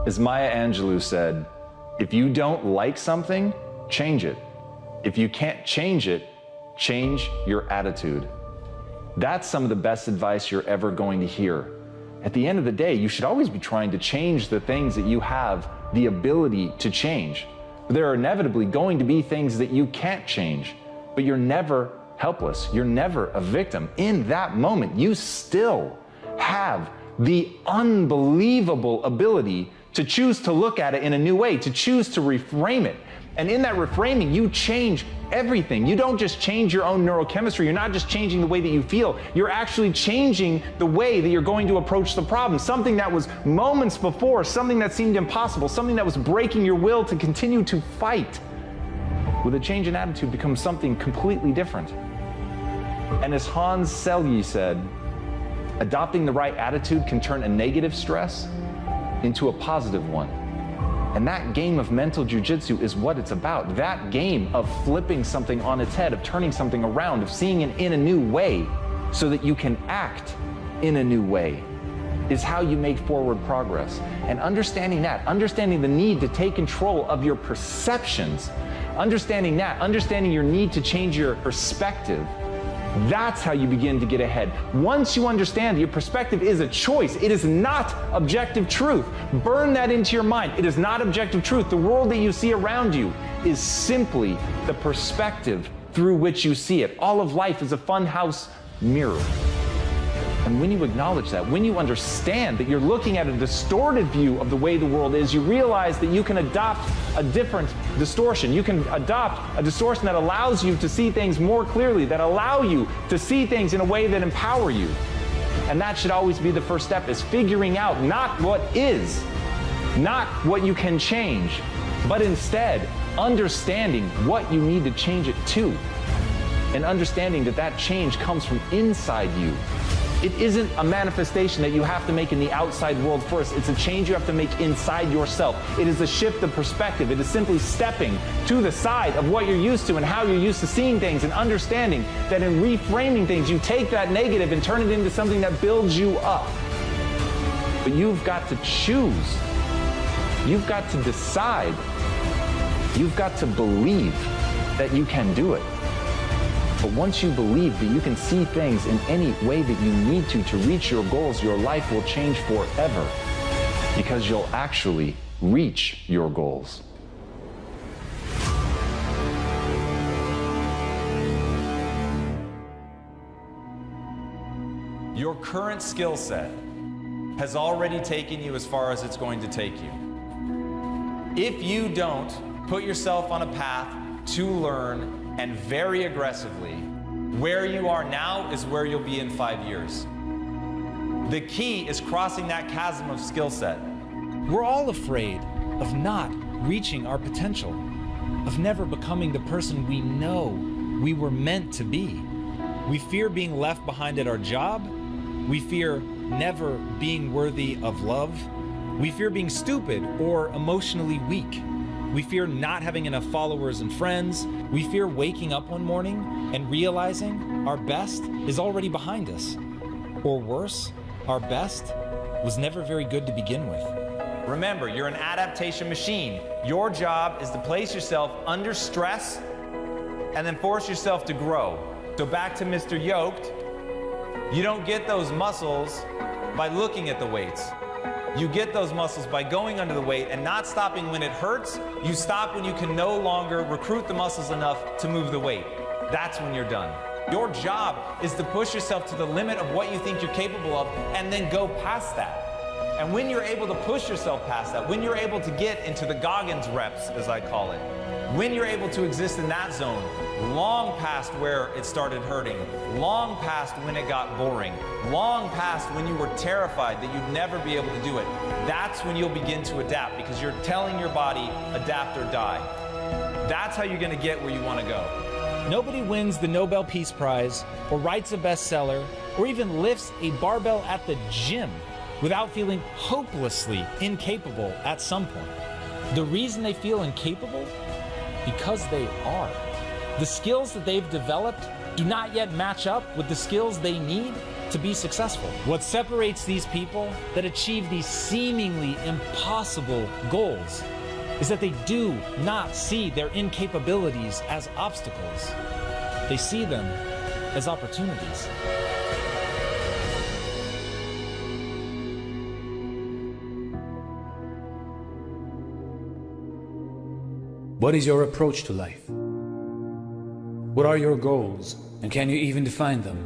As Maya Angelou said, if you don't like something, change it. If you can't change it, change your attitude. That's some of the best advice you're ever going to hear. At the end of the day, you should always be trying to change the things that you have the ability to change. There are inevitably going to be things that you can't change, but you're never helpless. You're never a victim. In that moment, you still have the unbelievable ability to choose to look at it in a new way, to choose to reframe it. And in that reframing, you change everything. You don't just change your own neurochemistry. You're not just changing the way that you feel. You're actually changing the way that you're going to approach the problem. Something that was moments before, something that seemed impossible, something that was breaking your will to continue to fight, with a change in attitude becomes something completely different. And as Hans Selye said, adopting the right attitude can turn a negative stress into a positive one. And that game of mental jujitsu is what it's about. That game of flipping something on its head, of turning something around, of seeing it in a new way so that you can act in a new way, is how you make forward progress. And understanding that, understanding the need to take control of your perceptions, understanding that, understanding your need to change your perspective, that's how you begin to get ahead. Once you understand that your perspective is a choice, it is not objective truth. Burn that into your mind. It is not objective truth. The world that you see around you is simply the perspective through which you see it. All of life is a funhouse mirror. And when you acknowledge that, when you understand that you're looking at a distorted view of the way the world is, you realize that you can adopt a different distortion. You can adopt a distortion that allows you to see things more clearly, that allow you to see things in a way that empower you. And that should always be the first step, is figuring out not what is, not what you can change, but instead understanding what you need to change it to. And understanding that that change comes from inside you. It isn't a manifestation that you have to make in the outside world first. It's a change you have to make inside yourself. It is a shift of perspective. It is simply stepping to the side of what you're used to and how you're used to seeing things, and understanding that in reframing things, you take that negative and turn it into something that builds you up. But you've got to choose. You've got to decide. You've got to believe that you can do it. But once you believe that you can see things in any way that you need to reach your goals, your life will change forever, because you'll actually reach your goals. Your current skill set has already taken you as far as it's going to take you. If you don't put yourself on a path to learn, and very aggressively, where you are now is where you'll be in 5 years. The key is crossing that chasm of skill set. We're all afraid of not reaching our potential, of never becoming the person we know we were meant to be. We fear being left behind at our job. We fear never being worthy of love. We fear being stupid or emotionally weak. We fear not having enough followers and friends. We fear waking up one morning and realizing our best is already behind us. Or worse, our best was never very good to begin with. Remember, you're an adaptation machine. Your job is to place yourself under stress and then force yourself to grow. So back to Mr. Yoked, you don't get those muscles by looking at the weights. You get those muscles by going under the weight and not stopping when it hurts. You stop when you can no longer recruit the muscles enough to move the weight. That's when you're done. Your job is to push yourself to the limit of what you think you're capable of and then go past that. And when you're able to push yourself past that, when you're able to get into the Goggins reps, as I call it, when you're able to exist in that zone, long past where it started hurting, long past when it got boring, long past when you were terrified that you'd never be able to do it, that's when you'll begin to adapt, because you're telling your body, adapt or die. That's how you're going to get where you want to go. Nobody wins the Nobel Peace Prize, or writes a bestseller, or even lifts a barbell at the gym without feeling hopelessly incapable at some point. The reason they feel incapable? Because they are. The skills that they've developed do not yet match up with the skills they need to be successful. What separates these people that achieve these seemingly impossible goals is that they do not see their incapabilities as obstacles. They see them as opportunities. What is your approach to life? What are your goals, and can you even define them?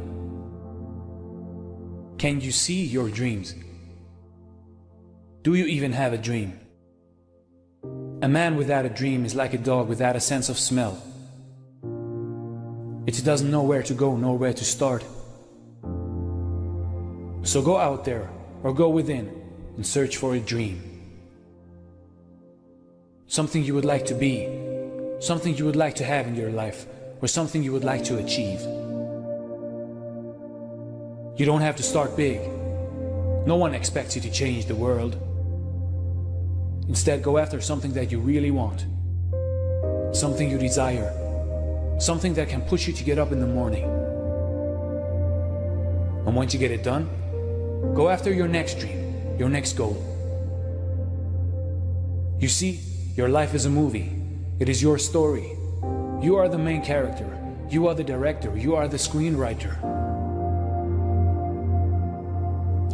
Can you see your dreams? Do you even have a dream? A man without a dream is like a dog without a sense of smell. It doesn't know where to go nor where to start. So go out there or go within and search for a dream. Something you would like to be, something you would like to have in your life, or something you would like to achieve. You don't have to start big. No one expects you to change the world. Instead, go after something that you really want, something you desire, something that can push you to get up in the morning. And once you get it done, go after your next dream, your next goal. You see, your life is a movie. It is your story. You are the main character. You are the director. You are the screenwriter.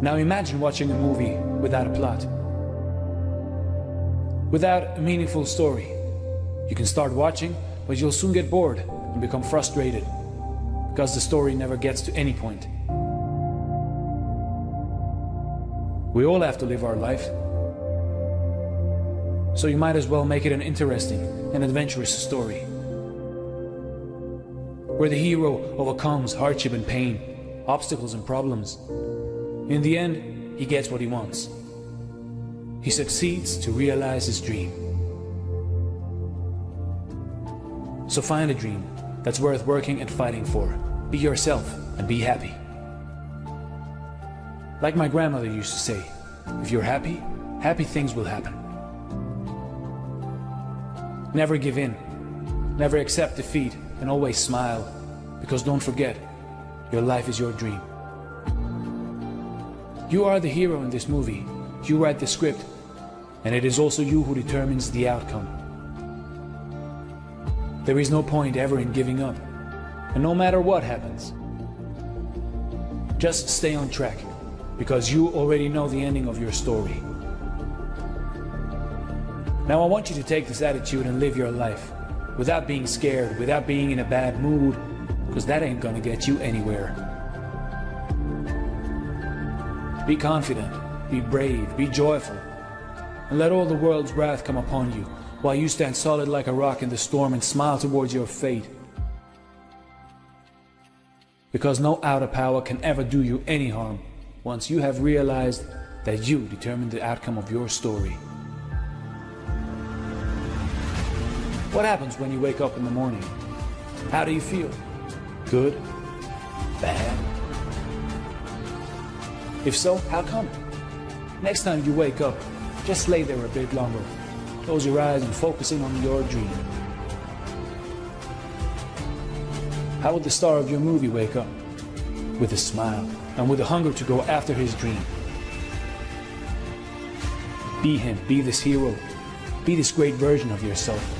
Now imagine watching a movie without a plot, without a meaningful story. You can start watching, but you'll soon get bored and become frustrated because the story never gets to any point. We all have to live our life, so you might as well make it an interesting and adventurous story, where the hero overcomes hardship and pain, obstacles and problems. In the end, he gets what he wants. He succeeds to realize his dream. So find a dream that's worth working and fighting for. Be yourself and be happy. Like my grandmother used to say, if you're happy, happy things will happen. Never give in, never accept defeat, and always smile, because don't forget, your life is your dream. You are the hero in this movie. You write the script, and it is also you who determines the outcome. There is no point ever in giving up, and no matter what happens, just stay on track, because you already know the ending of your story. Now I want you to take this attitude and live your life, without being scared, without being in a bad mood, because that ain't gonna get you anywhere. Be confident, be brave, be joyful, and let all the world's wrath come upon you, while you stand solid like a rock in the storm and smile towards your fate. Because no outer power can ever do you any harm once you have realized that you determine the outcome of your story. What happens when you wake up in the morning? How do you feel? Good? Bad? If so, how come? Next time you wake up, just lay there a bit longer. Close your eyes and focus in on your dream. How would the star of your movie wake up? With a smile and with a hunger to go after his dream. Be him, be this hero, be this great version of yourself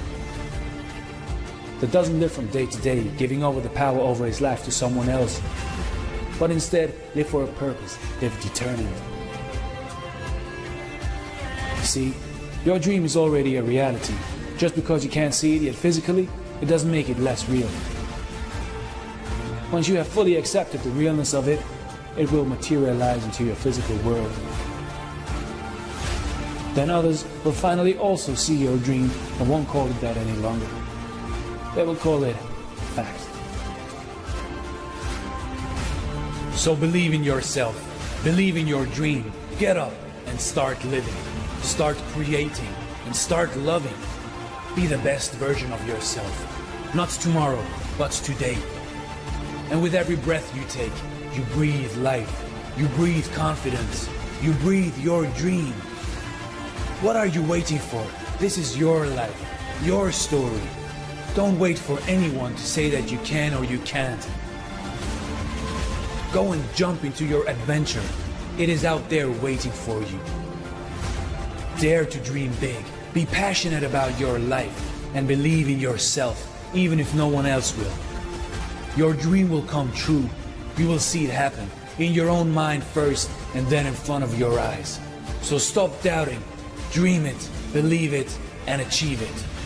that doesn't live from day to day, giving over the power over his life to someone else, but instead live for a purpose, live determined. See, your dream is already a reality. Just because you can't see it yet physically, it doesn't make it less real. Once you have fully accepted the realness of it, it will materialize into your physical world. Then others will finally also see your dream and won't call it that any longer. They will call it fact. So believe in yourself, believe in your dream, get up and start living, start creating, and start loving. Be the best version of yourself, not tomorrow, but today. And with every breath you take, you breathe life, you breathe confidence, you breathe your dream. What are you waiting for? This is your life, your story. Don't wait for anyone to say that you can or you can't. Go and jump into your adventure. It is out there waiting for you. Dare to dream big. Be passionate about your life and believe in yourself, even if no one else will. Your dream will come true. You will see it happen in your own mind first and then in front of your eyes. So stop doubting, dream it, believe it, and achieve it.